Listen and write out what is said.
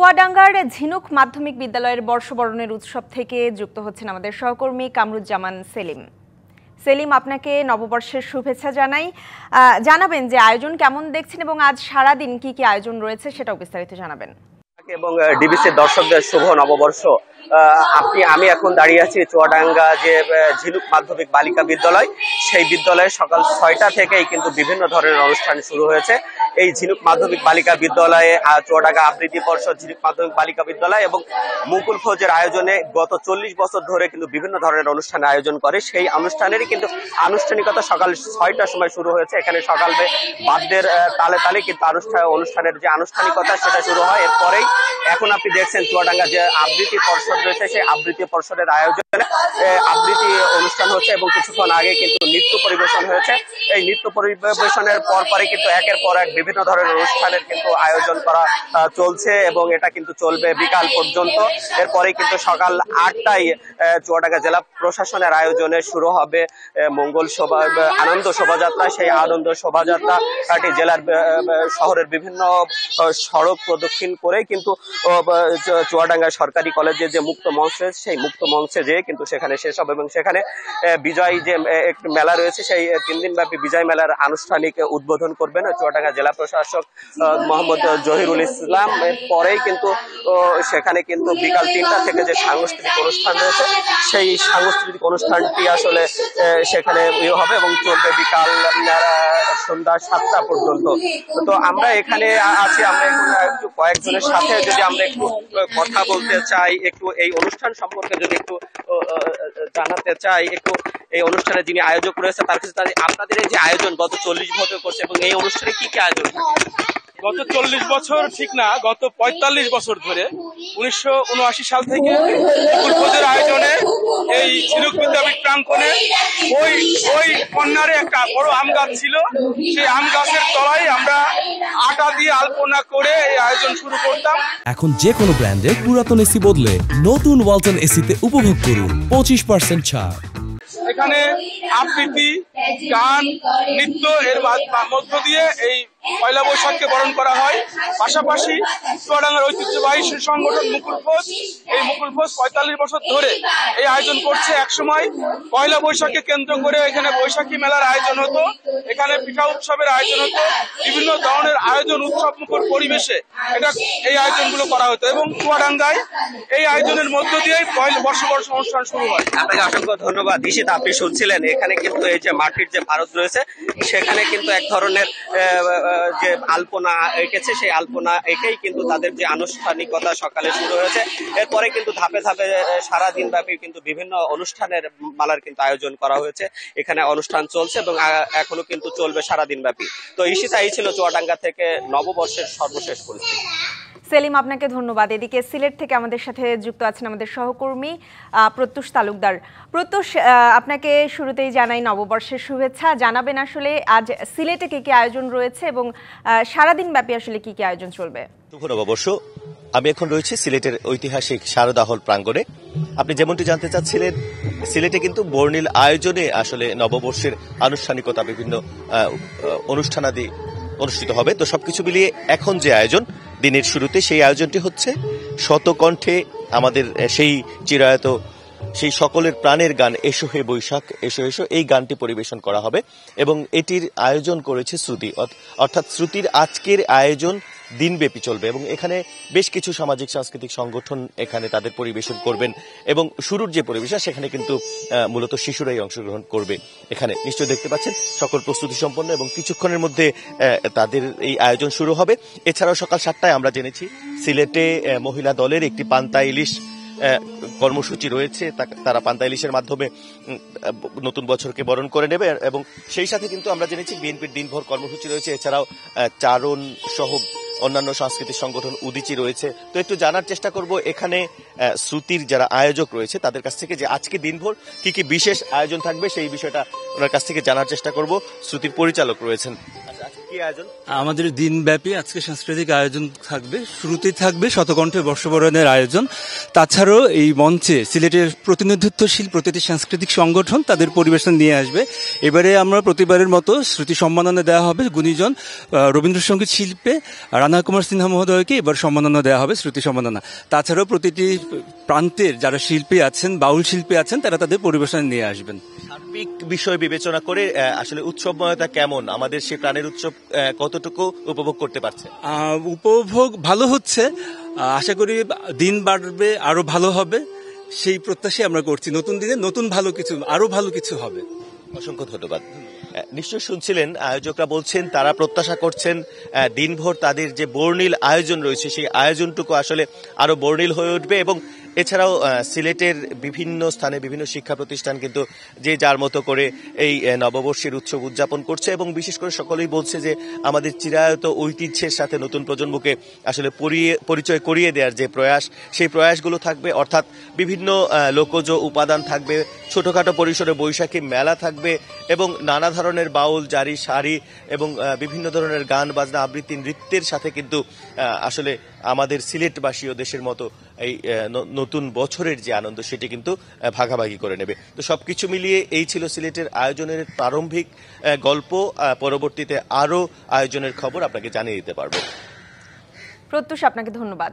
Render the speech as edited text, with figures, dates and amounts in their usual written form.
চুয়াডাঙ্গার ঝিনুক মাধ্যমিক বিদ্যালয়ের বর্ষবরণের উৎসব থেকে যুক্ত হচ্ছেন আমাদের সহকর্মী কামরুজ্জামান সেলিম। সেলিম, আপনাকে নববর্ষের শুভেচ্ছা জানাই। জানাবেন যে আয়োজন কেমন দেখছেন এবং আজ সারাদিন কি কি আয়োজন রয়েছে সেটাও বিস্তারিত জানাবেন। এবং ডিবিসির দর্শকদের শুভ নববর্ষ। আমি এখন দাঁড়িয়ে আছি চুয়াডাঙ্গা যে ঝিনুক মাধ্যমিক বালিকা বিদ্যালয়, সেই বিদ্যালয়ে সকাল 6টা থেকেই কিন্তু বিভিন্ন ধরনের অনুষ্ঠান শুরু হয়েছে। এই ঝিনুক মাধ্যমিক বালিকা বিদ্যালয়ে চুয়াডাঙ্গা আবৃত্তি পর্ষদ ঝিনুক মাধ্যমিক বালিকা বিদ্যালয় এবং মুকুল ফৌজের আয়োজনে গত 40 বছর ধরে কিন্তু বিভিন্ন ধরনের অনুষ্ঠানের আয়োজন করে। সেই অনুষ্ঠানেরই কিন্তু আনুষ্ঠানিকতা সকাল 6টার সময় শুরু হয়েছে। এখানে সকালে বাদ্যের তালে তালে কিন্তু অনুষ্ঠানের যে আনুষ্ঠানিকতা সেটা শুরু হয়। এরপরেই এখন আপনি দেখছেন চুয়াডাঙ্গা যে আবৃত্তি পর্ষদ রয়েছে, সেই আবৃত্তি পর্ষদের আয়োজনে আবৃত্তি অনুষ্ঠান হচ্ছে এবং কিছুক্ষণ আগে কিন্তু নৃত্য পরিবেশন হয়েছে। এই নৃত্য পরিবেশনের পরপরই কিন্তু একের পর এক বিভিন্ন ধরনের অনুষ্ঠানের কিন্তু আয়োজন করা চলছে এবং এটা কিন্তু চলবে বিকাল পর্যন্ত। এরপরে কিন্তু সকাল 8টায় চুয়াডাঙ্গা জেলা প্রশাসনের আয়োজনে শুরু হবে মঙ্গল আনন্দ শোভাযাত্রা। সেই আনন্দ শোভাযাত্রাটি জেলার শহরের বিভিন্ন সড়ক প্রদক্ষিণ করে কিন্তু চুয়াডাঙ্গা সরকারি কলেজের যে মুক্ত মঞ্চ রয়েছে, সেই মুক্ত মঞ্চে যেয়ে কিন্তু সেখানে শেষ হবে এবং সেখানে বিজয় যে একটি মেলা রয়েছে, সেই 3 দিনব্যাপী বিজয় মেলার আনুষ্ঠানিক উদ্বোধন করবেন চুয়াডাঙ্গা জেলা প্রশাসক মোহাম্মদ জহিরুল ইসলাম। এরপরেই কিন্তু সেখানে কিন্তু বিকাল 3টা থেকে যে সাংস্কৃতিক অনুষ্ঠান রয়েছে, সেই সাংস্কৃতিক অনুষ্ঠানটি আসলে সেখানে হবে এবং চলবে বিকাল সন্ধ্যা 7টা পর্যন্ত। তো আমরা এখানে আছি, আমরা একটু কয়েকজনের সাথে যদি আমরা একটু কথা বলতে চাই, একটু এই অনুষ্ঠান সম্পর্কে যদি একটু জানাতে চাই, একটু এই অনুষ্ঠানে যিনি আয়োজক রয়েছে তার কাছে আপনাদের এই যে আয়োজন গত 40 বছর করছে এবং এই অনুষ্ঠানে কি কি আয়োজন? গত 40 বছর ঠিক না, গত 45 বছর ধরে 1979 সাল থেকে মুকুল ফৌজের আয়োজনে এই ঝিনুক বিদ্যাপীঠ প্রাঙ্গণে ওই কর্নারে একটা বড় আম গাছ ছিল। সেই আম গাছের তলায় আমরা আটা দিয়ে আলপনা করে এই আয়োজন শুরু করতাম। এখন যে কোনো ব্র্যান্ডের পুরাতন এসি বদলে নতুন ওয়ালটন এসিতে উপভোগ করুন 25% ছাড়। এখানে আবৃত্তি, গান, নৃত্য এর মধ্য দিয়ে এই পয়লা বৈশাখকে বরণ করা হয়। পাশাপাশি চুয়াডাঙ্গার ঐতিহ্যবাহী সংগঠন মুকুল ফৌজ, এই মুকুল ফৌজ 45 বছর ধরে এই আয়োজন করছে। একসময় পয়লা বৈশাখকে কেন্দ্র করে এখানে বৈশাখী মেলার আয়োজন হতো, এখানে পিঠা উৎসবের আয়োজন হতো, বিভিন্ন ধরনের আয়োজন উৎসব মুখর পরিবেশে এই আয়োজনগুলো করা হতো এবং চুয়াডাঙ্গায় এই আয়োজনের মধ্য দিয়েই বর্ষবর্ষ অনুষ্ঠান শুরু হয়। আপনাকে অসংখ্য ধন্যবাদ। দিশিত, আপনি শুনছিলেন এখানে কিন্তু এই যে মাটির যে ভারত রয়েছে, সেখানে কিন্তু এক ধরনের যে আলপনা এঁকেছে, সেই আলপনা এঁকেই কিন্তু তাদের যে আনুষ্ঠানিকতা সকালে শুরু হয়েছে। এরপরে কিন্তু ধাপে ধাপে সারাদিন ব্যাপী কিন্তু বিভিন্ন অনুষ্ঠানের মালার কিন্তু আয়োজন করা হয়েছে। এখানে অনুষ্ঠান চলছে এবং এখনো কিন্তু চলবে সারাদিন ব্যাপী। তো ঈশিতা, এই ছিল চুয়াডাঙ্গা থেকে নববর্ষের সর্বশেষ পরিস্থিতি। সেলিম, আপনাকে ধন্যবাদ। এদিকে সিলেট থেকে আমাদের সাথে যুক্ত আছেন আমাদের সহকর্মী প্রত্যুষ তালুকদার। প্রত্যুষ, আপনাকে শুরুতেই জানাই নববর্ষের শুভেচ্ছা। জানাবেন আসলে আজ সিলেটে কি কি আয়োজন রয়েছে এবং সারাদিন ব্যাপী আসলে কি কি আয়োজন চলবে? শুভ নববর্ষ। আমি এখন রয়েছি সিলেটের ঐতিহাসিক শারদা হল প্রাঙ্গণে। আপনি যেমনটি জানতে চাচ্ছিলেন, সিলেটে কিন্তু বর্ণিল আয়োজনে আসলে নববর্ষের আনুষ্ঠানিকতা, বিভিন্ন অনুষ্ঠানাদি অনুষ্ঠিত হবে। তো সবকিছু মিলিয়ে এখন যে আয়োজন দিনের শুরুতে, সেই আয়োজনটি হচ্ছে শতকণ্ঠে আমাদের সেই চিরায়ত, সেই সকলের প্রাণের গান এসো হে বৈশাখ এসো এসো, এই গানটি পরিবেশন করা হবে এবং এটির আয়োজন করেছে শ্রুতি। অর্থাৎ শ্রুতির আজকের আয়োজন দিনব্যাপী চলবে এবং এখানে বেশ কিছু সামাজিক সাংস্কৃতিক সংগঠন এখানে তাদের পরিবেশন করবেন এবং শুরুর যে পরিবেশন সেখানে কিন্তু মূলত শিশুরাই অংশগ্রহণ করবে। এখানে নিশ্চয়ই দেখতে পাচ্ছেন সকল প্রস্তুতি সম্পন্ন এবং কিছুক্ষণের মধ্যে তাদের এই আয়োজন শুরু হবে। এছাড়াও সকাল 7টায় আমরা জেনেছি সিলেটে মহিলা দলের একটি পান্তা ইলিশ কর্মসূচি রয়েছে। তারা পান্তা ইলিশের মাধ্যমে নতুন বছরকে বরণ করে নেবে এবং সেই সাথে কিন্তু আমরা জেনেছি বিএনপির দিনভর কর্মসূচি রয়েছে। এছাড়াও চারণ সহ অন্যান্য সাংস্কৃতিক সংগঠন উদীচী রয়েছে। তো একটু জানার চেষ্টা করব এখানে শ্রুতির যারা আয়োজক রয়েছে তাদের কাছ থেকে যে আজকে দিনভর কি কি বিশেষ আয়োজন থাকবে সেই বিষয়টা ওনার কাছ থেকে জানার চেষ্টা করব। শ্রুতির পরিচালক রয়েছেন। কি আয়োজন? আমাদের দিনব্যাপী আজকে সাংস্কৃতিক আয়োজন থাকবে। শুরুতেই থাকবে শতকণ্ঠে বর্ষবরণের আয়োজন। তাছাড়াও এই মঞ্চে সিলেটের প্রতিনিধিত্বশীল প্রতিটি সাংস্কৃতিক সংগঠন তাদের পরিবেশন নিয়ে আসবে। এবারে আমরা প্রতিবারের মতো শ্রুতি সম্মাননা দেওয়া হবে গুণীজন রবীন্দ্রসঙ্গীত শিল্পে রানা কুমার সিনহা মহোদয়কে এবার সম্মাননা দেওয়া হবে, শ্রুতি সম্মাননা। তাছাড়াও প্রতিটি প্রান্তের যারা শিল্পী আছেন, বাউল শিল্পী আছেন, তারা তাদের পরিবেশন নিয়ে আসবেন। সার্বিক বিষয় বিবেচনা করে আসলে উৎসবময়তা কেমন, আমাদের সেই প্রাণের উৎসব কতটুকু উপভোগ করতে পারছে? উপভোগ ভালো হচ্ছে, আশা করি দিন বাড়বে, আরো ভালো হবে, সেই প্রত্যাশাই আমরা করছি। নতুন দিনে নতুন ভালো কিছু, আরো ভালো কিছু হবে। অসংখ্য ধন্যবাদ। নিশ্চয় শুনছিলেন, আয়োজকরা বলছেন তারা প্রত্যাশা করছেন দিনভর তাদের যে বর্ণিল আয়োজন রয়েছে সেই আয়োজনটুকু আসলে আরো বর্ণিল হয়ে উঠবে। এবং এছাড়াও সিলেটের বিভিন্ন স্থানে বিভিন্ন শিক্ষা প্রতিষ্ঠান কিন্তু যে যার মতো করে এই নববর্ষের উৎসব উদযাপন করছে এবং বিশেষ করে সকলেই বলছে যে আমাদের চিরায়ত ঐতিহ্যের সাথে নতুন প্রজন্মকে আসলে পরিচয় করিয়ে দেওয়ার যে প্রয়াস, সেই প্রয়াসগুলো থাকবে। অর্থাৎ বিভিন্ন লোকজ উপাদান থাকবে, ছোটখাটো পরিসরে বৈশাখী মেলা থাকবে এবং নানা ধরনের বাউল, জারি, শাড়ি এবং বিভিন্ন ধরনের গান বাজনা, আবৃত্তি, নৃত্যের সাথে কিন্তু আসলে আমাদের সিলেটবাসী ও দেশের মতো এই নতুন বছরের যে আনন্দ সেটি কিন্তু ভাগাভাগি করে নেবে। তো সবকিছু মিলিয়ে এই ছিল সিলেটের আয়োজনের প্রারম্ভিক গল্প। পরবর্তীতে আরো আয়োজনের খবর আপনাকে জানিয়ে দিতে পারবো। প্রত্যুষ, আপনাকে ধন্যবাদ।